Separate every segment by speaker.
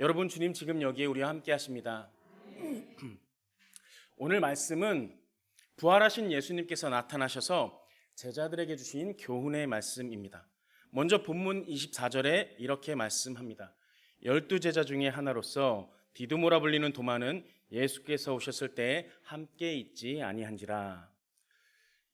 Speaker 1: 여러분, 주님 지금 여기에 우리와 함께 하십니다. 오늘 말씀은 부활하신 예수님께서 나타나셔서 제자들에게 주신 교훈의 말씀입니다. 먼저 본문 24절에 이렇게 말씀합니다. 12제자 중에 하나로서 디두모라 불리는 도마는 예수께서 오셨을 때 함께 있지 아니한지라.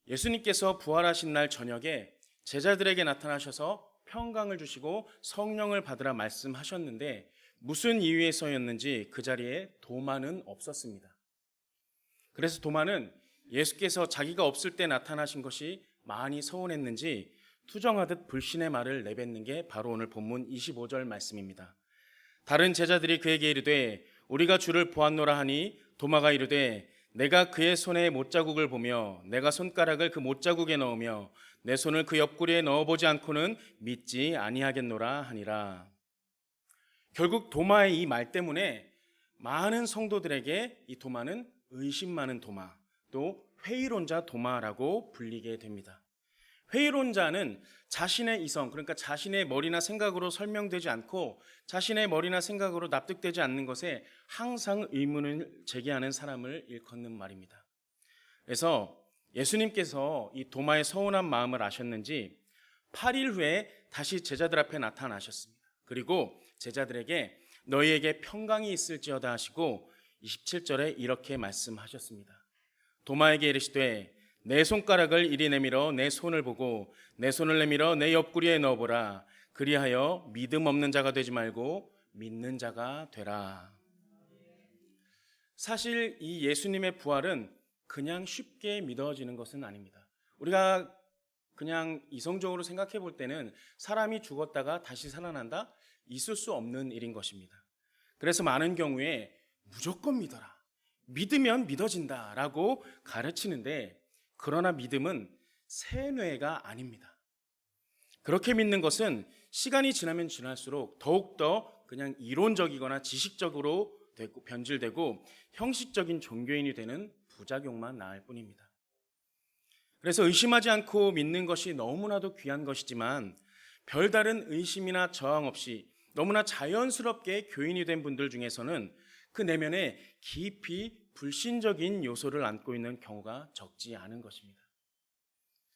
Speaker 1: 예수님께서 부활하신 날 저녁에 제자들에게 나타나셔서 평강을 주시고 성령을 받으라 말씀하셨는데 무슨 이유에서였는지 그 자리에 도마는 없었습니다. 그래서 도마는 예수께서 자기가 없을 때 나타나신 것이 많이 서운했는지 투정하듯 불신의 말을 내뱉는 게 바로 오늘 본문 25절 말씀입니다. 다른 제자들이 그에게 이르되 우리가 주를 보았노라 하니 도마가 이르되 내가 그의 손에 못자국을 보며 내가 손가락을 그 못자국에 넣으며 내 손을 그 옆구리에 넣어보지 않고는 믿지 아니하겠노라 하니라. 결국 도마의 이 말 때문에 많은 성도들에게 이 도마는 의심 많은 도마, 또 회의론자 도마라고 불리게 됩니다. 회의론자는 자신의 이성, 그러니까 자신의 머리나 생각으로 설명되지 않고 자신의 머리나 생각으로 납득되지 않는 것에 항상 의문을 제기하는 사람을 일컫는 말입니다. 그래서 예수님께서 이 도마의 서운한 마음을 아셨는지 8일 후에 다시 제자들 앞에 나타나셨습니다. 그리고 제자들에게 너희에게 평강이 있을지어다 하시고 27절에 이렇게 말씀하셨습니다. 도마에게 이르시되 내 손가락을 이리 내밀어 내 손을 보고 내 손을 내밀어 내 옆구리에 넣어보라. 그리하여 믿음 없는 자가 되지 말고 믿는 자가 되라. 사실 이 예수님의 부활은 그냥 쉽게 믿어지는 것은 아닙니다. 우리가 그냥 이성적으로 생각해 볼 때는 사람이 죽었다가 다시 살아난다? 있을 수 없는 일인 것입니다. 그래서 많은 경우에 무조건 믿어라, 믿으면 믿어진다 라고 가르치는데, 그러나 믿음은 세뇌가 아닙니다. 그렇게 믿는 것은 시간이 지나면 지날수록 더욱더 그냥 이론적이거나 지식적으로 되고 변질되고 형식적인 종교인이 되는 부작용만 낳을 뿐입니다. 그래서 의심하지 않고 믿는 것이 너무나도 귀한 것이지만 별다른 의심이나 저항 없이 너무나 자연스럽게 교인이 된 분들 중에서는 그 내면에 깊이 불신적인 요소를 안고 있는 경우가 적지 않은 것입니다.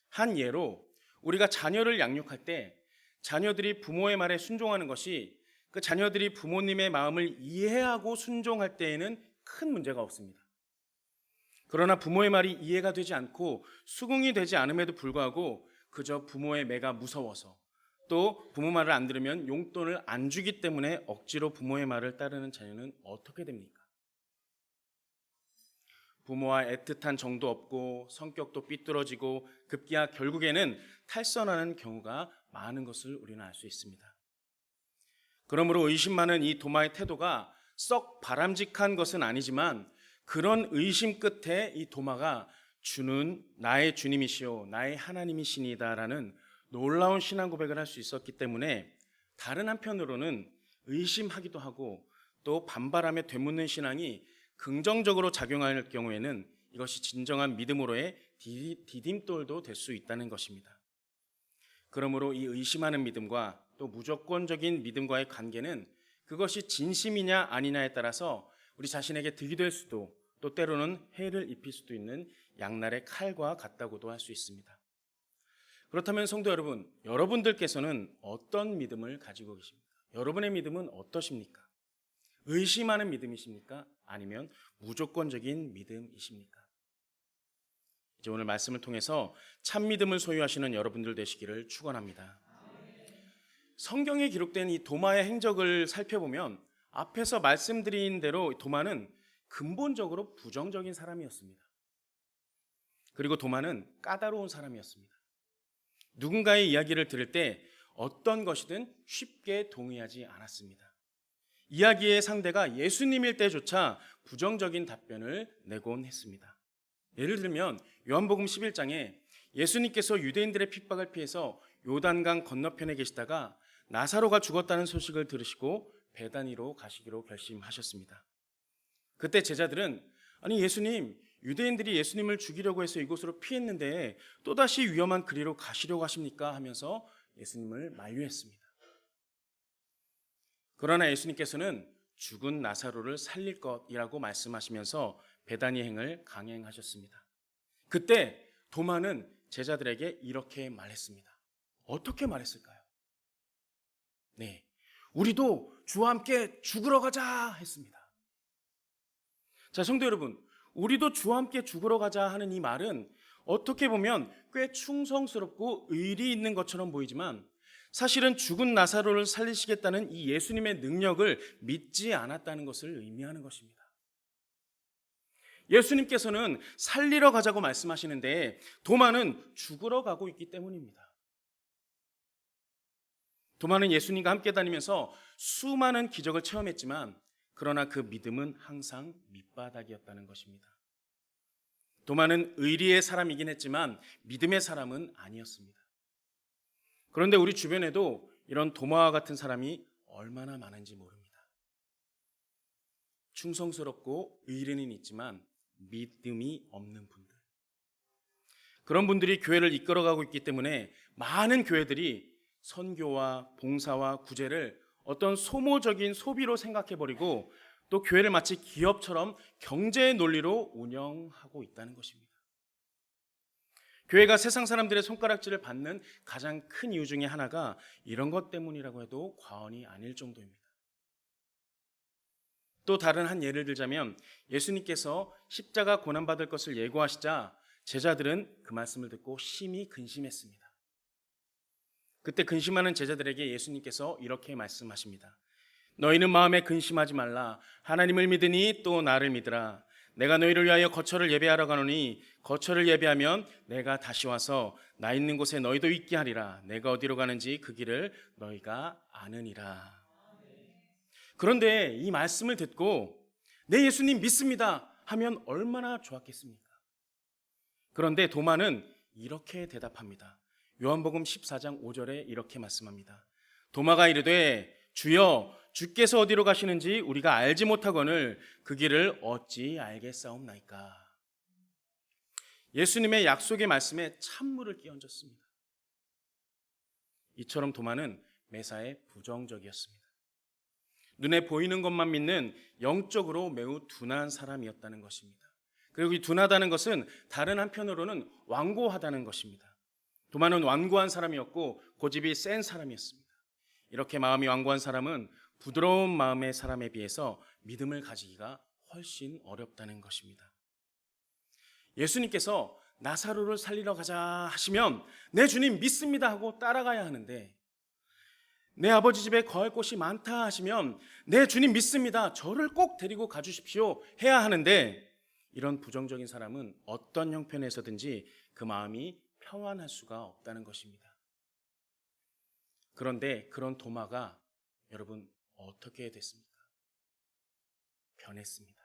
Speaker 1: 한 예로 우리가 자녀를 양육할 때 자녀들이 부모의 말에 순종하는 것이 그 자녀들이 부모님의 마음을 이해하고 순종할 때에는 큰 문제가 없습니다. 그러나 부모의 말이 이해가 되지 않고 수긍이 되지 않음에도 불구하고 그저 부모의 매가 무서워서 또 부모 말을 안 들으면 용돈을 안 주기 때문에 억지로 부모의 말을 따르는 자녀는 어떻게 됩니까? 부모와 애틋한 정도 없고 성격도 삐뚤어지고 급기야 결국에는 탈선하는 경우가 많은 것을 우리는 알 수 있습니다. 그러므로 의심 많은 이 도마의 태도가 썩 바람직한 것은 아니지만 그런 의심 끝에 이 도마가 주는 나의 주님이시오 나의 하나님이시니다라는 놀라운 신앙 고백을 할 수 있었기 때문에 다른 한편으로는 의심하기도 하고 또 반발함에 되묻는 신앙이 긍정적으로 작용할 경우에는 이것이 진정한 믿음으로의 디딤돌도 될 수 있다는 것입니다. 그러므로 이 의심하는 믿음과 또 무조건적인 믿음과의 관계는 그것이 진심이냐 아니냐에 따라서 우리 자신에게 득이 될 수도 또 때로는 해를 입힐 수도 있는 양날의 칼과 같다고도 할 수 있습니다. 그렇다면 성도 여러분, 여러분들께서는 어떤 믿음을 가지고 계십니까? 여러분의 믿음은 어떠십니까? 의심하는 믿음이십니까? 아니면 무조건적인 믿음이십니까? 이제 오늘 말씀을 통해서 참 믿음을 소유하시는 여러분들 되시기를 축원합니다. 성경에 기록된 이 도마의 행적을 살펴보면 앞에서 말씀드린 대로 도마는 근본적으로 부정적인 사람이었습니다. 그리고 도마는 까다로운 사람이었습니다. 누군가의 이야기를 들을 때 어떤 것이든 쉽게 동의하지 않았습니다. 이야기의 상대가 예수님일 때조차 부정적인 답변을 내곤 했습니다. 예를 들면 요한복음 11장에 예수님께서 유대인들의 핍박을 피해서 요단강 건너편에 계시다가 나사로가 죽었다는 소식을 들으시고 베다니로 가시기로 결심하셨습니다. 그때 제자들은 아니 예수님, 유대인들이 예수님을 죽이려고 해서 이곳으로 피했는데 또다시 위험한 그리로 가시려고 하십니까? 하면서 예수님을 만류했습니다. 그러나 예수님께서는 죽은 나사로를 살릴 것이라고 말씀하시면서 베다니행을 강행하셨습니다. 그때 도마는 제자들에게 이렇게 말했습니다. 어떻게 말했을까요? 네, 우리도 주와 함께 죽으러 가자 했습니다. 자, 성도 여러분, 우리도 주와 함께 죽으러 가자 하는 이 말은 어떻게 보면 꽤 충성스럽고 의리 있는 것처럼 보이지만 사실은 죽은 나사로를 살리시겠다는 이 예수님의 능력을 믿지 않았다는 것을 의미하는 것입니다. 예수님께서는 살리러 가자고 말씀하시는데 도마는 죽으러 가고 있기 때문입니다. 도마는 예수님과 함께 다니면서 수많은 기적을 체험했지만 그러나 그 믿음은 항상 밑바닥이었다는 것입니다. 도마는 의리의 사람이긴 했지만 믿음의 사람은 아니었습니다. 그런데 우리 주변에도 이런 도마와 같은 사람이 얼마나 많은지 모릅니다. 충성스럽고 의리는 있지만 믿음이 없는 분들. 그런 분들이 교회를 이끌어가고 있기 때문에 많은 교회들이 선교와 봉사와 구제를 어떤 소모적인 소비로 생각해버리고 또 교회를 마치 기업처럼 경제의 논리로 운영하고 있다는 것입니다. 교회가 세상 사람들의 손가락질을 받는 가장 큰 이유 중에 하나가 이런 것 때문이라고 해도 과언이 아닐 정도입니다. 또 다른 한 예를 들자면 예수님께서 십자가 고난받을 것을 예고하시자 제자들은 그 말씀을 듣고 심히 근심했습니다. 그때 근심하는 제자들에게 예수님께서 이렇게 말씀하십니다. 너희는 마음에 근심하지 말라. 하나님을 믿으니 또 나를 믿으라. 내가 너희를 위하여 거처를 예배하러 가노니 거처를 예배하면 내가 다시 와서 나 있는 곳에 너희도 있게 하리라. 내가 어디로 가는지 그 길을 너희가 아느니라. 그런데 이 말씀을 듣고 네, 예수님 믿습니다 하면 얼마나 좋았겠습니까? 그런데 도마는 이렇게 대답합니다. 요한복음 14장 5절에 이렇게 말씀합니다. 도마가 이르되 주여 주께서 어디로 가시는지 우리가 알지 못하거늘 그 길을 어찌 알겠사옵나이까. 예수님의 약속의 말씀에 찬물을 끼얹었습니다. 이처럼 도마는 매사에 부정적이었습니다. 눈에 보이는 것만 믿는 영적으로 매우 둔한 사람이었다는 것입니다. 그리고 이 둔하다는 것은 다른 한편으로는 완고하다는 것입니다. 도마는 완고한 사람이었고 고집이 센 사람이었습니다. 이렇게 마음이 완고한 사람은 부드러운 마음의 사람에 비해서 믿음을 가지기가 훨씬 어렵다는 것입니다. 예수님께서 나사로를 살리러 가자 하시면 네, 주님 믿습니다 하고 따라가야 하는데, 내 아버지 집에 거할 곳이 많다 하시면 네, 주님 믿습니다, 저를 꼭 데리고 가주십시오 해야 하는데, 이런 부정적인 사람은 어떤 형편에서든지 그 마음이 평안할 수가 없다는 것입니다. 그런데 그런 도마가 여러분 어떻게 됐습니까? 변했습니다.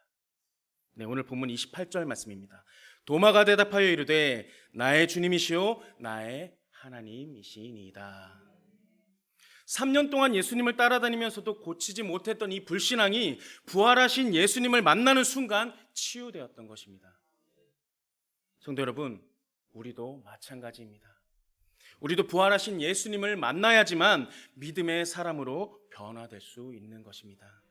Speaker 1: 네, 오늘 본문 28절 말씀입니다. 도마가 대답하여 이르되 나의 주님이시오 나의 하나님이시니이다. 3년 동안 예수님을 따라다니면서도 고치지 못했던 이 불신앙이 부활하신 예수님을 만나는 순간 치유되었던 것입니다. 성도 여러분, 우리도 마찬가지입니다. 우리도 부활하신 예수님을 만나야지만 믿음의 사람으로 변화될 수 있는 것입니다.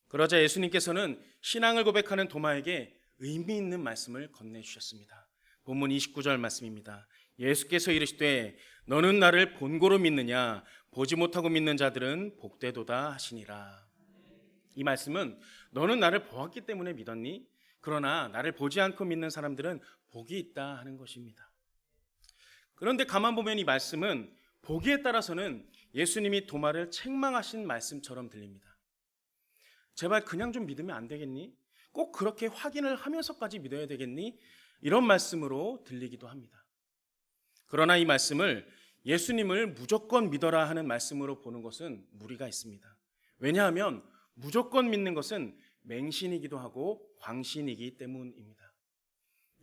Speaker 1: 그러자 예수님께서는 신앙을 고백하는 도마에게 의미 있는 말씀을 건네주셨습니다. 본문 29절 말씀입니다. 예수께서 이르시되 너는 나를 본고로 믿느냐? 보지 못하고 믿는 자들은 복되도다 하시니라. 이 말씀은 너는 나를 보았기 때문에 믿었니? 그러나 나를 보지 않고 믿는 사람들은 복이 있다 하는 것입니다. 그런데 가만 보면 이 말씀은 보기에 따라서는 예수님이 도마를 책망하신 말씀처럼 들립니다. 제발 그냥 좀 믿으면 안 되겠니? 꼭 그렇게 확인을 하면서까지 믿어야 되겠니? 이런 말씀으로 들리기도 합니다. 그러나 이 말씀을 예수님을 무조건 믿어라 하는 말씀으로 보는 것은 무리가 있습니다. 왜냐하면 무조건 믿는 것은 맹신이기도 하고 광신이기 때문입니다.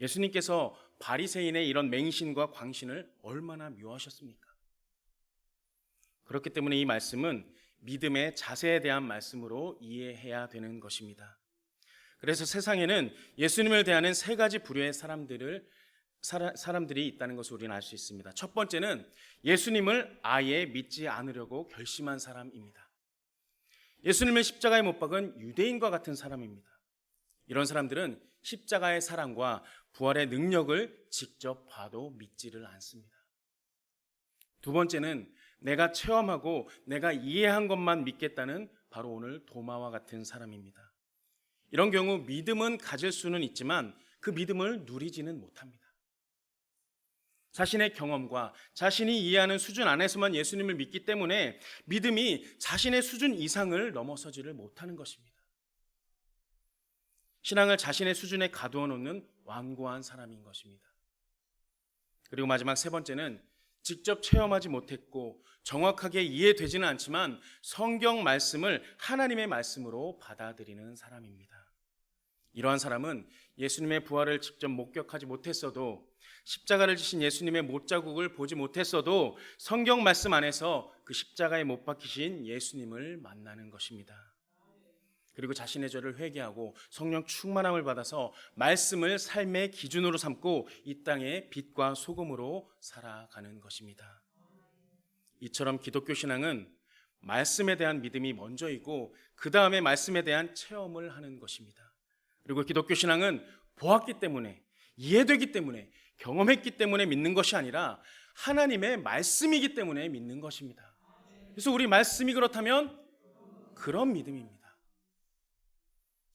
Speaker 1: 예수님께서 바리새인의 이런 맹신과 광신을 얼마나 묘하셨습니까? 그렇기 때문에 이 말씀은 믿음의 자세에 대한 말씀으로 이해해야 되는 것입니다. 그래서 세상에는 예수님을 대하는 세 가지 부류의 사람들이 있다는 것을 우리는 알 수 있습니다. 첫 번째는 예수님을 아예 믿지 않으려고 결심한 사람입니다. 예수님을 십자가에 못 박은 유대인과 같은 사람입니다. 이런 사람들은 십자가의 사랑과 부활의 능력을 직접 봐도 믿지를 않습니다. 두 번째는 내가 체험하고 내가 이해한 것만 믿겠다는 바로 오늘 도마와 같은 사람입니다. 이런 경우 믿음은 가질 수는 있지만 그 믿음을 누리지는 못합니다. 자신의 경험과 자신이 이해하는 수준 안에서만 예수님을 믿기 때문에 믿음이 자신의 수준 이상을 넘어서지를 못하는 것입니다. 신앙을 자신의 수준에 가두어 놓는 완고한 사람인 것입니다. 그리고 마지막 세 번째는 직접 체험하지 못했고 정확하게 이해되지는 않지만 성경 말씀을 하나님의 말씀으로 받아들이는 사람입니다. 이러한 사람은 예수님의 부활을 직접 목격하지 못했어도 십자가를 지신 예수님의 못자국을 보지 못했어도 성경 말씀 안에서 그 십자가에 못 박히신 예수님을 만나는 것입니다. 그리고 자신의 죄를 회개하고 성령 충만함을 받아서 말씀을 삶의 기준으로 삼고 이 땅의 빛과 소금으로 살아가는 것입니다. 이처럼 기독교 신앙은 말씀에 대한 믿음이 먼저이고 그 다음에 말씀에 대한 체험을 하는 것입니다. 그리고 기독교 신앙은 보았기 때문에, 이해되기 때문에, 경험했기 때문에 믿는 것이 아니라 하나님의 말씀이기 때문에 믿는 것입니다. 그래서 우리 말씀이 그렇다면 그런 믿음입니다.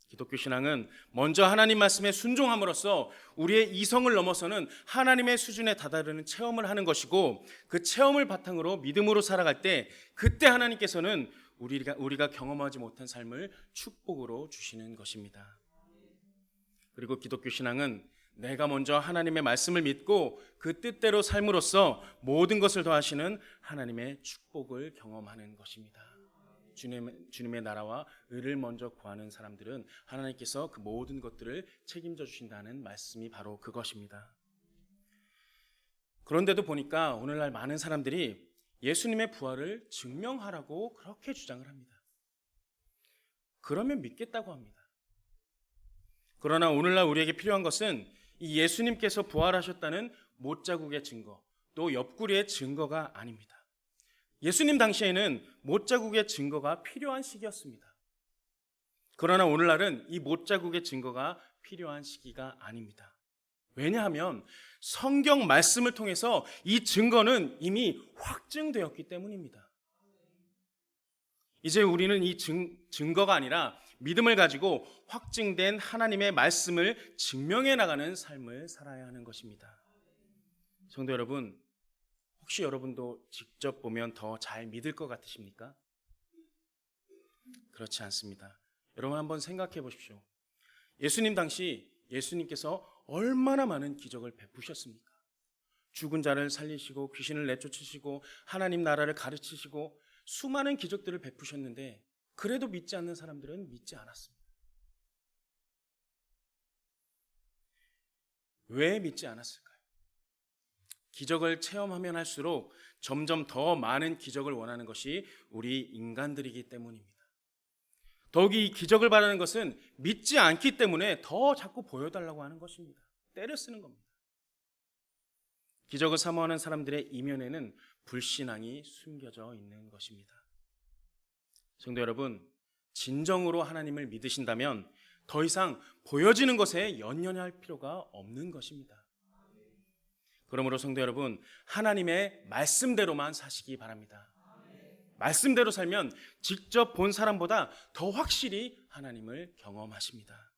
Speaker 1: 기독교 신앙은 먼저 하나님 말씀에 순종함으로써 우리의 이성을 넘어서는 하나님의 수준에 다다르는 체험을 하는 것이고 그 체험을 바탕으로 믿음으로 살아갈 때 그때 하나님께서는 우리가 경험하지 못한 삶을 축복으로 주시는 것입니다. 그리고 기독교 신앙은 내가 먼저 하나님의 말씀을 믿고 그 뜻대로 삶으로써 모든 것을 더하시는 하나님의 축복을 경험하는 것입니다. 주님의 나라와 의를 먼저 구하는 사람들은 하나님께서 그 모든 것들을 책임져 주신다는 말씀이 바로 그것입니다. 그런데도 보니까 오늘날 많은 사람들이 예수님의 부활을 증명하라고 그렇게 주장을 합니다. 그러면 믿겠다고 합니다. 그러나 오늘날 우리에게 필요한 것은 이 예수님께서 부활하셨다는 못자국의 증거, 또 옆구리의 증거가 아닙니다. 예수님 당시에는 못자국의 증거가 필요한 시기였습니다. 그러나 오늘날은 이 못자국의 증거가 필요한 시기가 아닙니다. 왜냐하면 성경 말씀을 통해서 이 증거는 이미 확증되었기 때문입니다. 이제 우리는 이 증거가 아니라 믿음을 가지고 확증된 하나님의 말씀을 증명해 나가는 삶을 살아야 하는 것입니다. 성도 여러분, 혹시 여러분도 직접 보면 더 잘 믿을 것 같으십니까? 그렇지 않습니다. 여러분 한번 생각해 보십시오. 예수님 당시 예수님께서 얼마나 많은 기적을 베푸셨습니까? 죽은 자를 살리시고 귀신을 내쫓으시고 하나님 나라를 가르치시고 수많은 기적들을 베푸셨는데 그래도 믿지 않는 사람들은 믿지 않았습니다. 왜 믿지 않았을까요? 기적을 체험하면 할수록 점점 더 많은 기적을 원하는 것이 우리 인간들이기 때문입니다. 더욱이 이 기적을 바라는 것은 믿지 않기 때문에 더 자꾸 보여달라고 하는 것입니다. 때려 쓰는 겁니다. 기적을 사모하는 사람들의 이면에는 불신앙이 숨겨져 있는 것입니다. 성도 여러분, 진정으로 하나님을 믿으신다면 더 이상 보여지는 것에 연연할 필요가 없는 것입니다. 그러므로 성도 여러분, 하나님의 말씀대로만 사시기 바랍니다. 말씀대로 살면 직접 본 사람보다 더 확실히 하나님을 경험하십니다.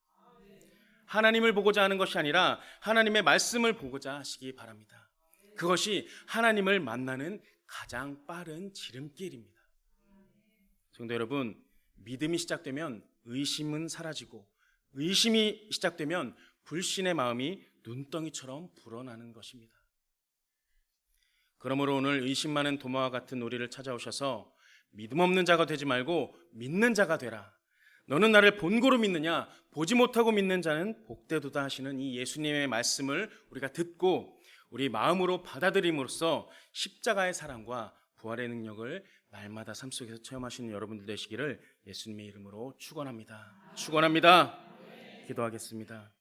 Speaker 1: 하나님을 보고자 하는 것이 아니라 하나님의 말씀을 보고자 하시기 바랍니다. 그것이 하나님을 만나는 가장 빠른 지름길입니다. 성도 여러분, 믿음이 시작되면 의심은 사라지고 의심이 시작되면 불신의 마음이 눈덩이처럼 불어나는 것입니다. 그러므로 오늘 의심 많은 도마와 같은 우리를 찾아오셔서 믿음 없는 자가 되지 말고 믿는 자가 되라. 너는 나를 본고로 믿느냐? 보지 못하고 믿는 자는 복되도다 하시는 이 예수님의 말씀을 우리가 듣고 우리 마음으로 받아들임으로써 십자가의 사랑과 부활의 능력을 날마다 삶 속에서 체험하시는 여러분들 되시기를 예수님의 이름으로 축원합니다. 축원합니다. 기도하겠습니다.